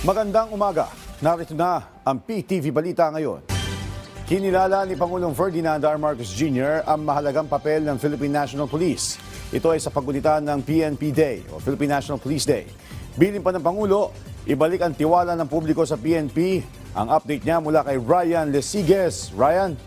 Magandang umaga. Narito na ang PTV Balita ngayon. Kinilala ni Pangulong Ferdinand R. Marcos Jr. ang mahalagang papel ng Philippine National Police. Ito ay sa paggunita ng PNP Day o Philippine National Police Day. Bilin pa ng Pangulo, ibalik ang tiwala ng publiko sa PNP. Ang update niya mula kay Ryan Lesigues. Ryan?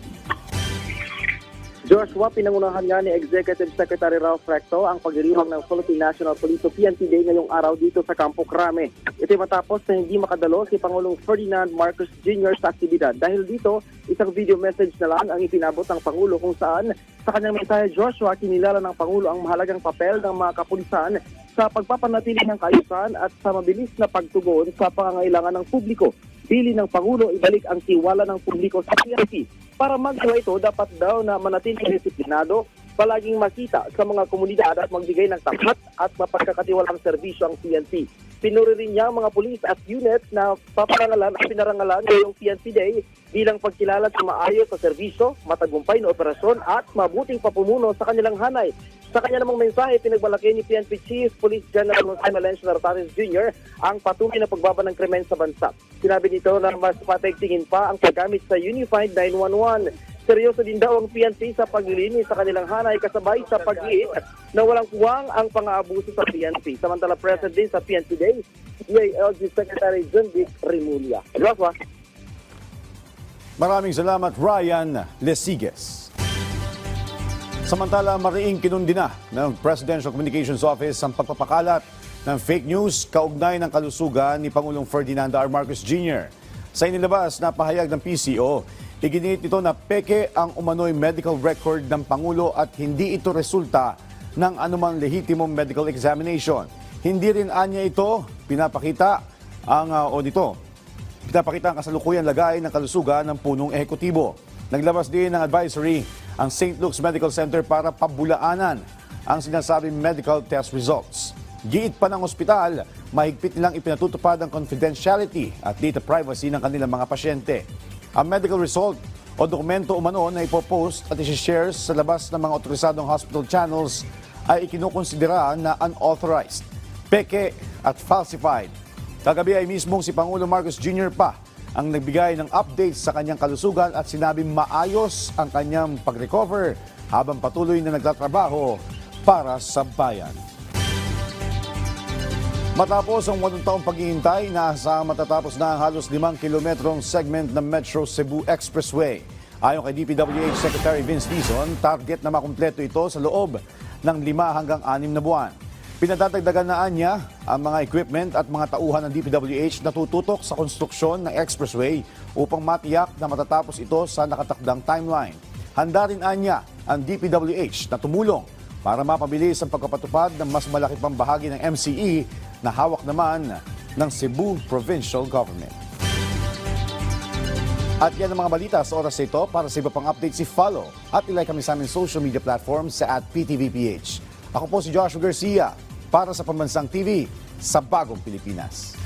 Joshua, pinangunahan nga ni Executive Secretary Ralph Recto ang pagdiriwang ng Philippine National Police o PNP Day ngayong araw dito sa Campo Crame. Ito'y matapos na hindi makadalo si Pangulong Ferdinand Marcos Jr. sa aktibidad. Dahil dito, isang video message na lang ang ipinabot ng Pangulo kung saan sa kanyang mensahe, Joshua, kinilala ng Pangulo ang mahalagang papel ng mga kapulisan sa pagpapanatili ng kaayusan at sa mabilis na pagtugon sa pangangailangan ng publiko. Bili ng Pangulo, ibalik ang tiwala ng publiko sa PNP. Para magawa ito, dapat daw na manatiling disiplinado, palaging makita sa mga komunidad at magbigay ng tapat at mapagkakatiwalang serbisyo ang PNP. Pinuri rin niya ang mga pulis at units na paparangalan at pinarangalan ngayong PNP Day bilang pagkilala sa maayos sa serbisyo, matagumpay na operasyon at mabuting papumuno sa kanilang hanay. Sa kanya namang mensahe, pinagmalaki ni PNP Chief Police General Jose Melencio Nartares Jr. ang patuloy na pagbaba ng krimen sa bansa. Sinabi nito na mas patigtingin pa ang paggamit sa Unified 911. Seryoso din daw ang PNP sa paglilinis sa kanilang hanay kasabay sa pag-iit na walang kuwang ang pang-aabuso sa PNP. Samantala present din sa PNP Day, DILG Secretary John Vic Remulla. Joshua. Maraming salamat, Ryan Lesigues. Samantala, mariing kinundi na ng Presidential Communications Office ang pagpapakalat ng fake news kaugnay ng kalusugan ni Pangulong Ferdinand R. Marcos Jr. Sa inilabas na pahayag ng PCO, iginit ito na peke ang umano'y medical record ng Pangulo at hindi ito resulta ng anumang lehitimong medical examination. Hindi rin anya ito pinapakita ang kasalukuyang lagay ng kalusugan ng punong ehekutibo. Naglabas din ng advisory ang St. Luke's Medical Center para pabulaanan ang sinasabing medical test results. Giit pa ng ospital, mahigpit nilang ipinatutupad ang confidentiality at data privacy ng kanilang mga pasyente. Ang medical result o dokumento umano na ipopost at isi-share sa labas ng mga otorisadong hospital channels ay ikinukonsidera na unauthorized, peke at falsified. Kagabi ay mismong si Pangulo Marcos Jr. pa ang nagbigay ng updates sa kanyang kalusugan at sinabing maayos ang kanyang pag-recover habang patuloy na nagtatrabaho para sa bayan. Matapos ang 8 taong paghihintay, naasahan matatapos na ang halos 5 kilometrong segment ng Metro Cebu Expressway. Ayon kay DPWH Secretary Vince Dizon, target na makumpleto ito sa loob ng 5 hanggang 6 na buwan. Pinadadagdagan na niya ang mga equipment at mga tauhan ng DPWH na tututok sa konstruksyon ng expressway upang matiyak na matatapos ito sa nakatakdang timeline. Handa rin niya ang DPWH na tumulong para mapabilis ang pagpapatupad ng mas malaki pang bahagi ng MCE na hawak naman ng Cebu Provincial Government. At yan ang mga balita sa oras ito. Para sa iba pang updates, follow at ilike kami sa aming social media platforms sa @PTVPH. Ako po si Joshua Garcia para sa Pambansang TV sa Bagong Pilipinas.